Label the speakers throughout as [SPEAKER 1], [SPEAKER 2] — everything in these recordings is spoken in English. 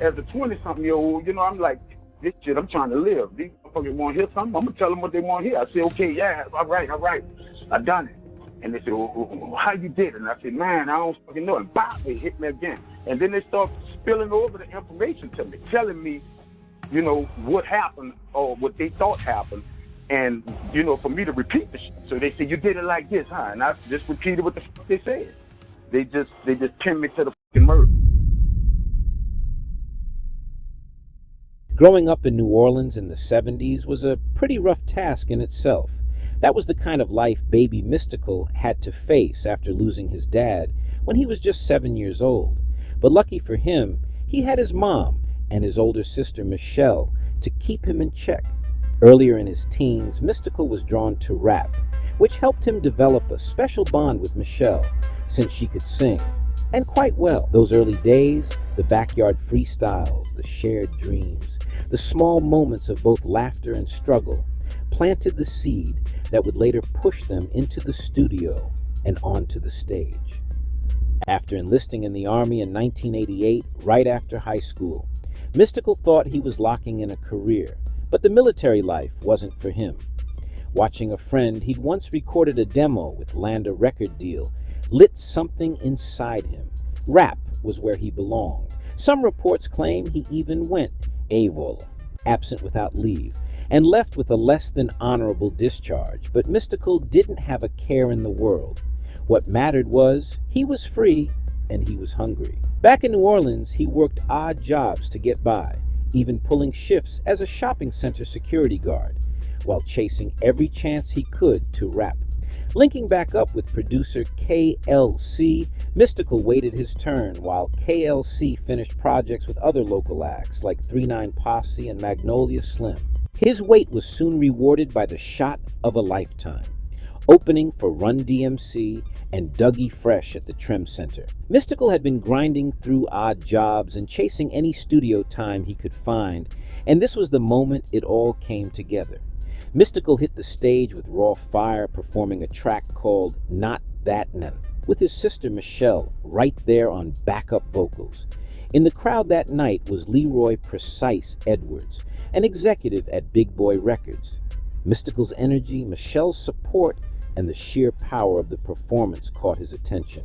[SPEAKER 1] as a 20-something-year-old, I'm like, this shit, I'm trying to live. These motherfuckers want to hear something, I'm going to tell them what they want to hear. I say, okay, yeah, all right. I done it. And they said, well, how you did it? And I said, man, I don't fucking know. And bop, they hit me again. And then they start spilling over the information to me, telling me, what happened or what they thought happened. And, for me to repeat the shit. So they said, you did it like this, huh? And I just repeated what the fuck they said. They just pinned me to the fucking murder.
[SPEAKER 2] Growing up in New Orleans in the 70s was a pretty rough task in itself. That was the kind of life baby Mystikal had to face after losing his dad when he was just 7 years old. But lucky for him, he had his mom and his older sister Michelle to keep him in check. Earlier in his teens, Mystikal was drawn to rap, which helped him develop a special bond with Michelle, since she could sing, and quite well. Those early days, the backyard freestyles, the shared dreams, the small moments of both laughter and struggle, planted the seed that would later push them into the studio and onto the stage. After enlisting in the Army in 1988, right after high school, Mystikal thought he was locking in a career, but the military life wasn't for him. Watching a friend he'd once recorded a demo with land a record deal lit something inside him. Rap was where he belonged. Some reports claim he even went AWOL, absent without leave, and left with a less than honorable discharge. But Mystikal didn't have a care in the world. What mattered was he was free and he was hungry. Back in New Orleans, he worked odd jobs to get by, even pulling shifts as a shopping center security guard, while chasing every chance he could to rap. Linking back up with producer KLC, Mystikal waited his turn while KLC finished projects with other local acts like 3-9 Posse and Magnolia Slim. His wait was soon rewarded by the shot of a lifetime, opening for Run DMC and Dougie Fresh at the Trem Center. Mystikal had been grinding through odd jobs and chasing any studio time he could find, and this was the moment it all came together. Mystikal hit the stage with raw fire, performing a track called Not That None, with his sister Michelle right there on backup vocals. In the crowd that night was Leroy Precise Edwards, an executive at Big Boy Records. Mystikal's energy, Michelle's support, and the sheer power of the performance caught his attention.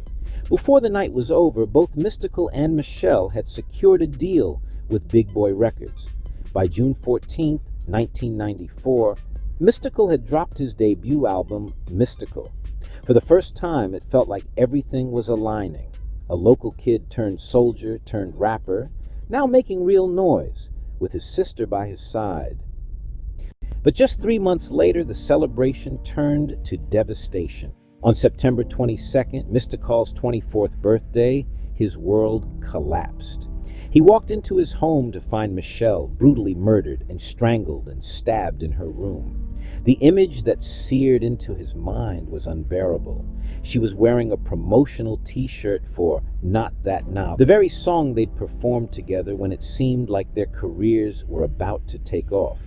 [SPEAKER 2] Before the night was over, both Mystikal and Michelle had secured a deal with Big Boy Records. By June 14, 1994, Mystikal had dropped his debut album, Mystikal. For the first time, it felt like everything was aligning. A local kid turned soldier, turned rapper, now making real noise, with his sister by his side. But just 3 months later, the celebration turned to devastation. On September 22nd, Mystikal's 24th birthday, his world collapsed. He walked into his home to find Michelle brutally murdered and strangled and stabbed in her room. The image that seared into his mind was unbearable. She was wearing a promotional t-shirt for Not That Now, the very song they'd performed together when it seemed like their careers were about to take off.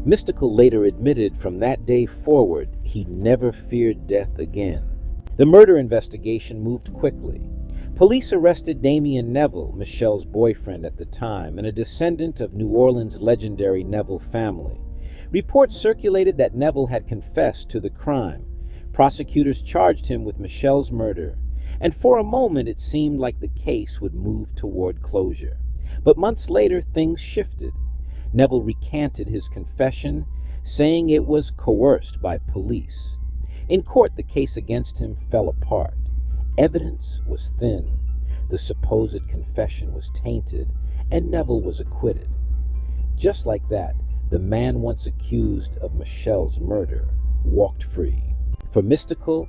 [SPEAKER 2] Mystikal later admitted from that day forward he never feared death again. The murder investigation moved quickly. Police arrested Damion Neville, Michelle's boyfriend at the time, and a descendant of New Orleans' legendary Neville family. Reports circulated that Neville had confessed to the crime. Prosecutors charged him with Michelle's murder, and for a moment it seemed like the case would move toward closure. But months later, things shifted. Neville recanted his confession, saying it was coerced by police. In court, the case against him fell apart. Evidence was thin, the supposed confession was tainted, and Neville was acquitted. Just like that, the man once accused of Michelle's murder walked free. For Mystikal,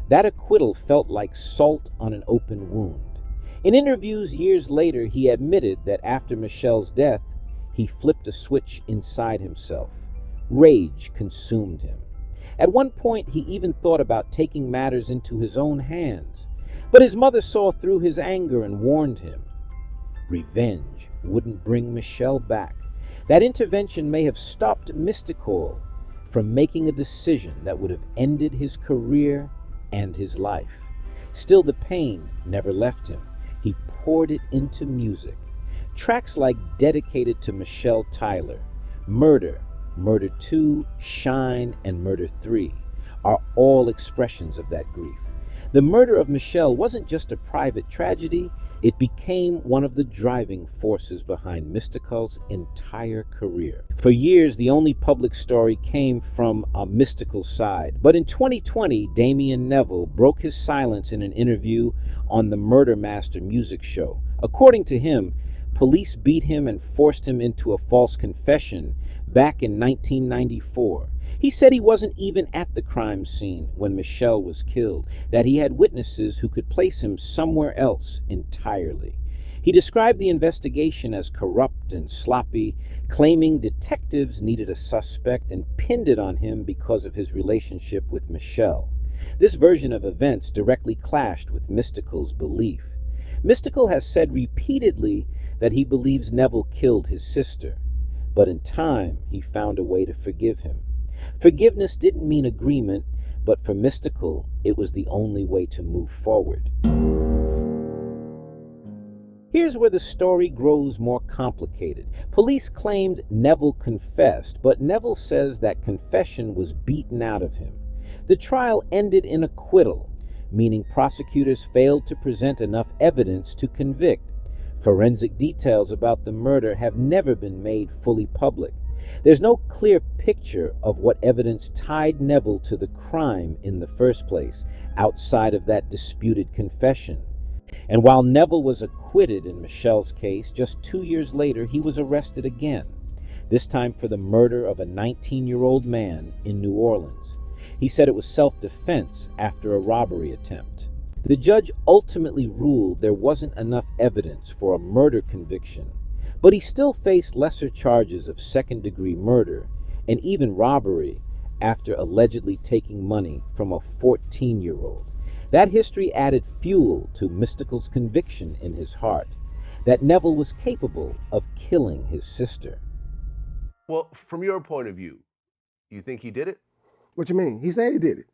[SPEAKER 2] that acquittal felt like salt on an open wound. In interviews years later, he admitted that after Michelle's death, he flipped a switch inside himself. Rage consumed him. At one point, he even thought about taking matters into his own hands. But his mother saw through his anger and warned him. Revenge wouldn't bring Michelle back. That intervention may have stopped Mystikal from making a decision that would have ended his career and his life. Still, the pain never left him. He poured it into music. Tracks like Dedicated to Michelle Tyler, Murder, Murder 2, Shine, and Murder 3 are all expressions of that grief. The murder of Michelle wasn't just a private tragedy, it became one of the driving forces behind Mystikal's entire career. For years, the only public story came from a Mystikal side. But in 2020, Damion Neville broke his silence in an interview on the Murder Master music show. According to him, police beat him and forced him into a false confession back in 1994. He said he wasn't even at the crime scene when Michelle was killed, that he had witnesses who could place him somewhere else entirely. He described the investigation as corrupt and sloppy, claiming detectives needed a suspect and pinned it on him because of his relationship with Michelle. This version of events directly clashed with Mystikal's belief. Mystikal has said repeatedly that he believes Neville killed his sister, but in time he found a way to forgive him. Forgiveness didn't mean agreement, but for Mystikal, it was the only way to move forward. Here's where the story grows more complicated. Police claimed Neville confessed, but Neville says that confession was beaten out of him. The trial ended in acquittal, meaning prosecutors failed to present enough evidence to convict. Forensic details about the murder have never been made fully public. There's no clear picture of what evidence tied Neville to the crime in the first place, outside of that disputed confession. And while Neville was acquitted in Michelle's case, just 2 years later he was arrested again, this time for the murder of a 19-year-old man in New Orleans. He said it was self-defense after a robbery attempt. The judge ultimately ruled there wasn't enough evidence for a murder conviction, but he still faced lesser charges of second-degree murder and even robbery after allegedly taking money from a 14-year-old. That history added fuel to Mystikal's conviction in his heart, that Neville was capable of killing his sister.
[SPEAKER 3] Well, from your point of view, you think he did it?
[SPEAKER 4] What you mean? He said he did it.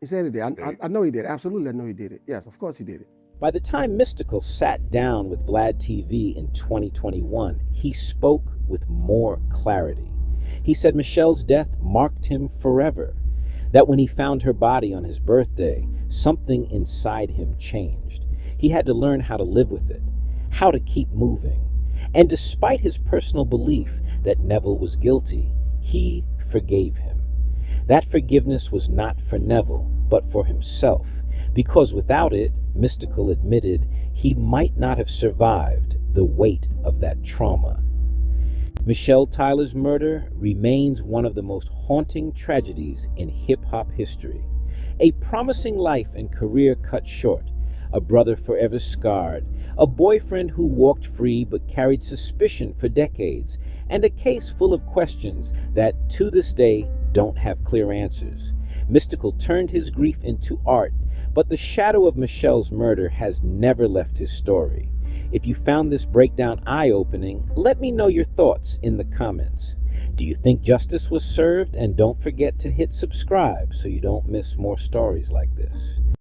[SPEAKER 4] He said he did. I know he did. Absolutely, I know he did it. Yes, of course he did it.
[SPEAKER 2] By the time Mystikal sat down with Vlad TV in 2021, he spoke with more clarity. He said Michelle's death marked him forever, that when he found her body on his birthday, something inside him changed. He had to learn how to live with it, how to keep moving. And despite his personal belief that Neville was guilty, he forgave him. That forgiveness was not for Neville, but for himself, because without it, Mystikal admitted, he might not have survived the weight of that trauma. Michelle Tyler's murder remains one of the most haunting tragedies in hip-hop history. A promising life and career cut short, a brother forever scarred, a boyfriend who walked free but carried suspicion for decades, and a case full of questions that, to this day, don't have clear answers. Mystikal turned his grief into art, but the shadow of Michelle's murder has never left his story. If you found this breakdown eye-opening, let me know your thoughts in the comments. Do you think justice was served? And don't forget to hit subscribe so you don't miss more stories like this.